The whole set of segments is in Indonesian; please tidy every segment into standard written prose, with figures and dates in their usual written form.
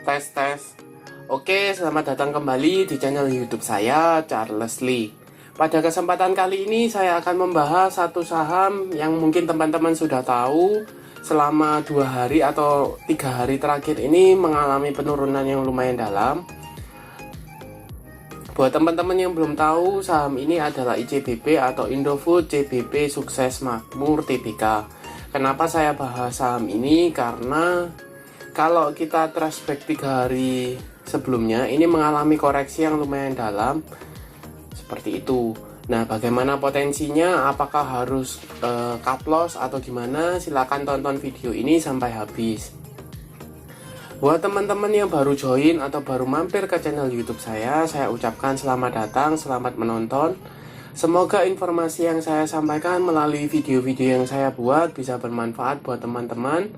Tes. Oke, selamat datang kembali di channel YouTube saya, Charles Lee. Pada kesempatan kali ini saya akan membahas satu saham yang mungkin teman-teman sudah tahu selama 2 hari atau 3 hari terakhir ini mengalami penurunan yang lumayan dalam. Buat teman-teman yang belum tahu, saham ini adalah ICBP atau Indofood CBP Sukses Makmur Tbk. Kenapa saya bahas saham ini? Karena kalau kita flashback 3 hari sebelumnya, ini mengalami koreksi yang lumayan dalam seperti itu. Nah, bagaimana potensinya? Apakah harus cut loss atau gimana? Silahkan tonton video ini sampai habis. Buat teman-teman yang baru join atau baru mampir ke channel YouTube saya ucapkan selamat datang, selamat menonton. Semoga informasi yang saya sampaikan melalui video-video yang saya buat bisa bermanfaat buat teman-teman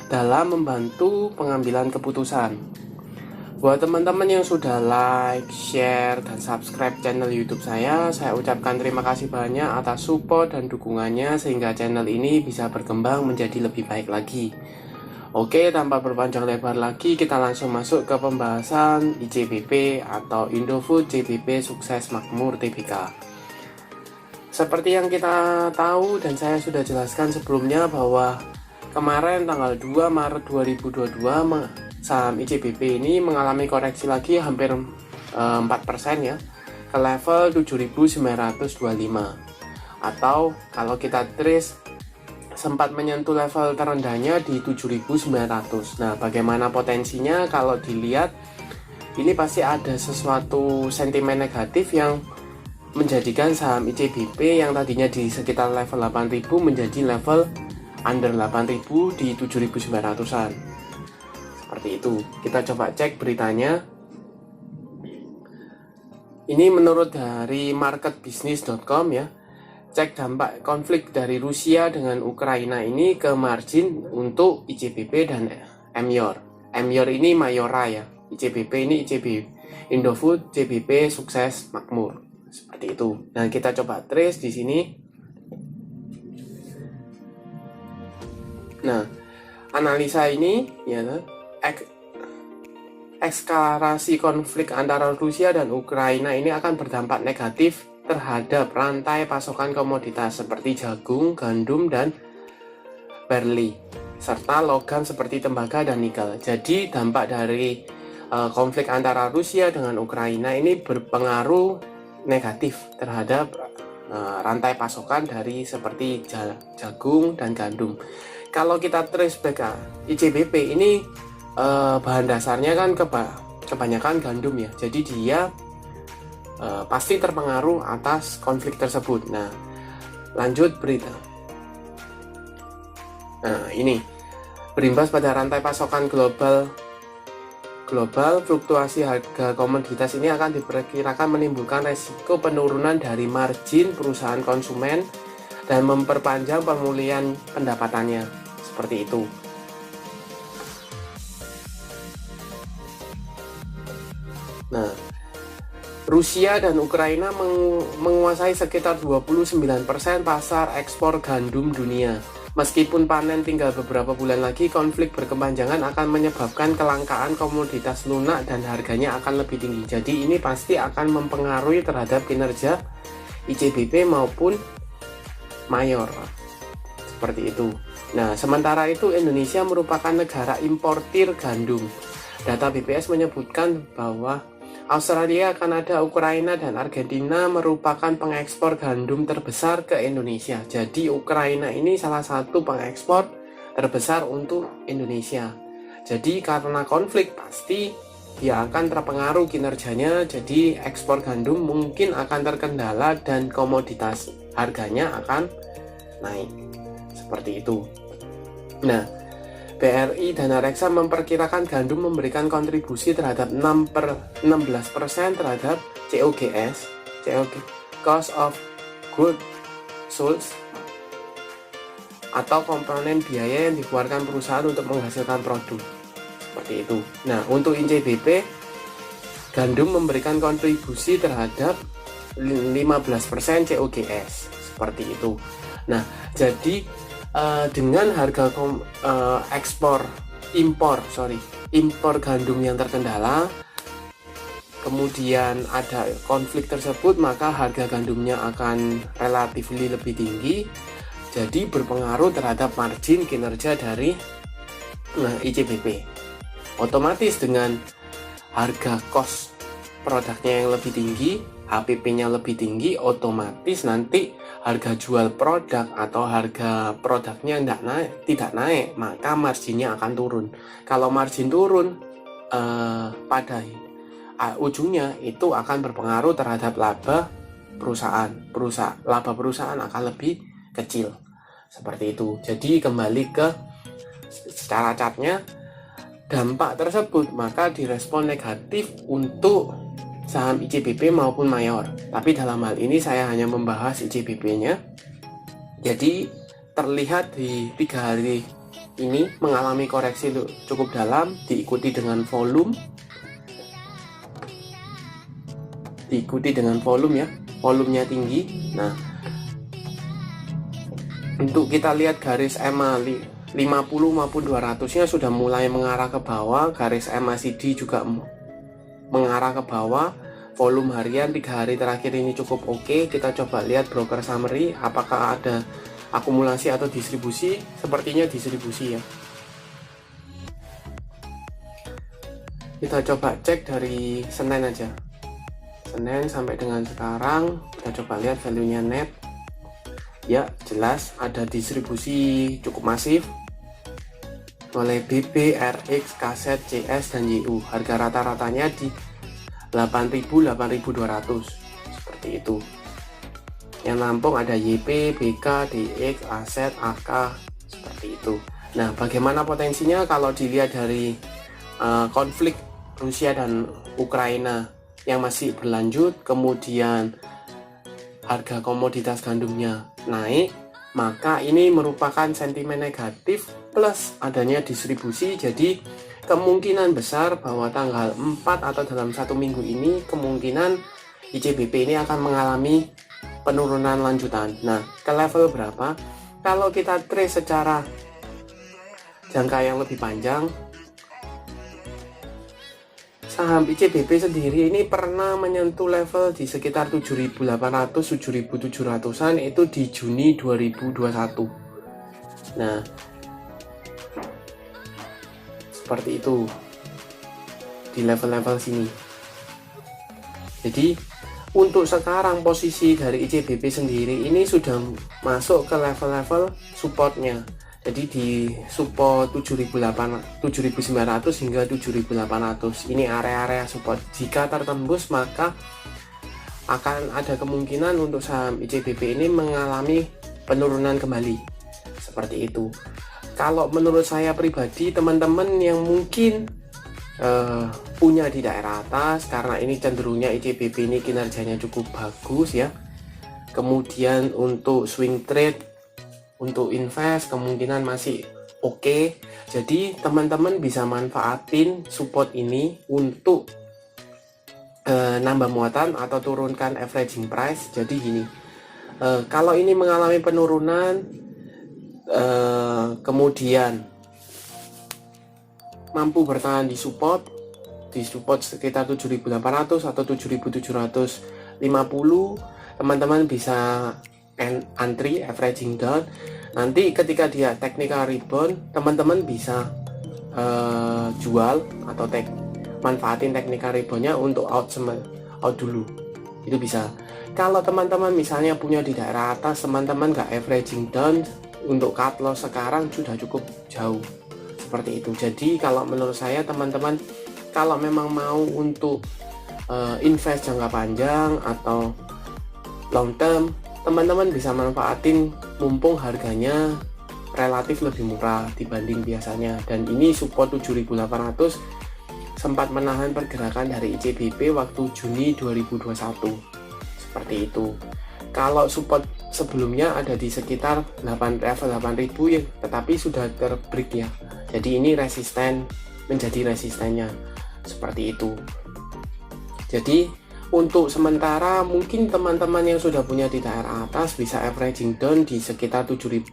dalam membantu pengambilan keputusan. Buat teman-teman yang sudah like, share, dan subscribe channel YouTube saya ucapkan terima kasih banyak atas support dan dukungannya sehingga channel ini bisa berkembang menjadi lebih baik lagi. Oke, tanpa berpanjang lebar lagi, kita langsung masuk ke pembahasan ICBP atau Indofood CBP Sukses Makmur Tbk. Seperti yang kita tahu dan saya sudah jelaskan sebelumnya bahwa kemarin tanggal 2 Maret 2022 saham ICBP ini mengalami koreksi lagi hampir 4% ya, ke level 7.925, atau kalau kita trace sempat menyentuh level terendahnya di 7.900. Nah, bagaimana potensinya? Kalau dilihat ini pasti ada sesuatu sentimen negatif yang menjadikan saham ICBP yang tadinya di sekitar level 8.000 menjadi level under 8.000 di 7.900-an. Seperti itu. Kita coba cek beritanya. Ini menurut dari marketbusiness.com ya. Cek dampak konflik dari Rusia dengan Ukraina ini ke margin untuk ICBP dan Emyor. Emyor ini Mayora ya. ICBP ini Indofood CBP Sukses Makmur. Seperti itu. Nah, kita coba trace di sini. Nah, analisa ini ya, eskalasi konflik antara Rusia dan Ukraina ini akan berdampak negatif terhadap rantai pasokan komoditas seperti jagung, gandum, dan barley, serta logam seperti tembaga dan nikel. Jadi dampak dari konflik antara Rusia dengan Ukraina ini berpengaruh negatif terhadap rantai pasokan dari seperti jagung dan gandum. Kalau kita trace back ICBP ini bahan dasarnya kan kebanyakan gandum ya, jadi dia pasti terpengaruh atas konflik tersebut. Nah, lanjut berita. Nah, ini berimbas pada rantai pasokan global, fluktuasi harga komoditas ini akan diperkirakan menimbulkan resiko penurunan dari margin perusahaan konsumen dan memperpanjang pemulihan pendapatannya. Seperti itu. Nah, Rusia dan Ukraina menguasai sekitar 29% pasar ekspor gandum dunia. Meskipun panen tinggal beberapa bulan lagi, konflik berkepanjangan akan menyebabkan kelangkaan komoditas lunak dan harganya akan lebih tinggi. Jadi ini pasti akan mempengaruhi terhadap kinerja ICBP maupun Mayor. Seperti itu. Nah, sementara itu Indonesia merupakan negara importir gandum. Data BPS menyebutkan bahwa Australia, Kanada, Ukraina, dan Argentina merupakan pengekspor gandum terbesar ke Indonesia. Jadi Ukraina ini salah satu pengekspor terbesar untuk Indonesia. Jadi karena konflik pasti dia akan terpengaruh kinerjanya. Jadi ekspor gandum mungkin akan terkendala dan komoditas harganya akan naik. Seperti itu. Nah, BRI dan Reksa memperkirakan gandum memberikan kontribusi terhadap 16% terhadap COGS, Cost of Goods Sold, atau komponen biaya yang dikeluarkan perusahaan untuk menghasilkan produk. Seperti itu. Nah, untuk ICBP, gandum memberikan kontribusi terhadap 15% COGS. Seperti itu. Nah, jadi dengan harga impor gandum yang terkendala, kemudian ada konflik tersebut, maka harga gandumnya akan relatif lebih tinggi, jadi berpengaruh terhadap margin kinerja dari ICBP. Otomatis dengan harga cost produknya yang lebih tinggi, HPP-nya lebih tinggi, otomatis nanti harga jual produk atau harga produknya tidak naik, maka marginnya akan turun. Kalau margin turun, pada ujungnya itu akan berpengaruh terhadap laba perusahaan. Laba perusahaan akan lebih kecil. Seperti itu. Jadi kembali ke secara chartnya, dampak tersebut maka direspon negatif untuk saham ICBP maupun Mayor. Tapi dalam hal ini saya hanya membahas ICBP-nya. Jadi terlihat di 3 hari ini mengalami koreksi cukup dalam, diikuti dengan volume ya, volumenya tinggi. Nah, untuk kita lihat garis EMA 50 maupun 200 nya sudah mulai mengarah ke bawah, garis MACD juga mengarah ke bawah. Volume harian 3 hari terakhir ini cukup oke. Kita coba lihat broker summary, apakah ada akumulasi atau distribusi. Sepertinya distribusi ya. Kita coba cek dari Senin aja, Senin sampai dengan sekarang. Kita coba lihat value nya net. Ya, jelas ada distribusi cukup masif oleh BP, RX, KZ, CS, dan YU. Harga rata-ratanya di 8.000, 8.200 seperti itu. Yang nampung ada YP, BK, DX, AZ, AK seperti itu. Nah, bagaimana potensinya kalau dilihat dari konflik Rusia dan Ukraina yang masih berlanjut, kemudian harga komoditas gandumnya naik, maka ini merupakan sentimen negatif plus adanya distribusi. Jadi kemungkinan besar bahwa tanggal 4 atau dalam 1 minggu ini kemungkinan ICBP ini akan mengalami penurunan lanjutan. Nah, ke level berapa? Kalau kita trace secara jangka yang lebih panjang, saham ICBP sendiri ini pernah menyentuh level di sekitar 7.800, 7.700-an itu di Juni 2021. Nah, seperti itu di level-level sini. Jadi untuk sekarang posisi dari ICBP sendiri ini sudah masuk ke level-level supportnya. Jadi di support 7.900 hingga 7.800. Ini area-area support. Jika tertembus maka akan ada kemungkinan untuk saham ICBP ini mengalami penurunan kembali. Seperti itu. Kalau menurut saya pribadi, teman-teman yang mungkin punya di daerah atas, karena ini cenderungnya ICBP ini kinerjanya cukup bagus ya. Kemudian untuk swing trade, untuk invest kemungkinan masih oke. Jadi teman-teman bisa manfaatin support ini untuk nambah muatan atau turunkan averaging price. Jadi gini, kalau ini mengalami penurunan, kemudian mampu bertahan di support sekitar 7.800 atau 7.750, teman-teman bisa antri averaging down. Nanti ketika dia technical rebound, teman-teman bisa jual atau manfaatin technical reboundnya untuk out dulu, itu bisa. Kalau teman-teman misalnya punya di daerah atas, teman-teman nggak averaging down, untuk cut loss sekarang sudah cukup jauh. Seperti itu. Jadi kalau menurut saya teman-teman kalau memang mau untuk invest jangka panjang atau long term, teman-teman bisa manfaatin mumpung harganya relatif lebih murah dibanding biasanya. Dan ini support 7.800 sempat menahan pergerakan dari ICBP waktu Juni 2021. Seperti itu. Kalau support sebelumnya ada di sekitar level 8.000 ya, tetapi sudah terbreak ya. Jadi ini resisten menjadi resistennya. Seperti itu. Jadi Untuk sementara mungkin teman-teman yang sudah punya di daerah atas bisa averaging down di sekitar 7.800,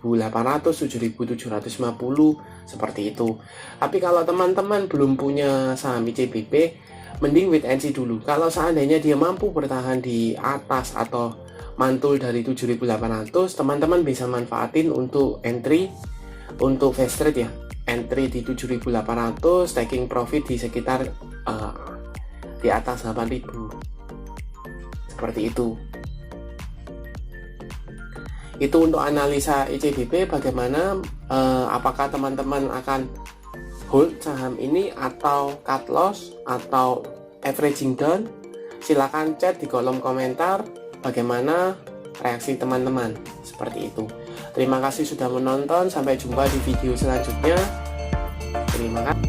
7.750 seperti itu. Tapi kalau teman-teman belum punya saham ICBP, mending wait and see dulu. Kalau seandainya dia mampu bertahan di atas atau mantul dari 7.800, teman-teman bisa manfaatin untuk entry, untuk fast trade ya. Entry di 7.800, taking profit di sekitar di atas 8.000. Seperti itu. Itu untuk analisa ICBP bagaimana, apakah teman-teman akan hold saham ini atau cut loss atau averaging down. Silahkan chat di kolom komentar bagaimana reaksi teman-teman. Seperti itu. Terima kasih sudah menonton, sampai jumpa di video selanjutnya. Terima kasih.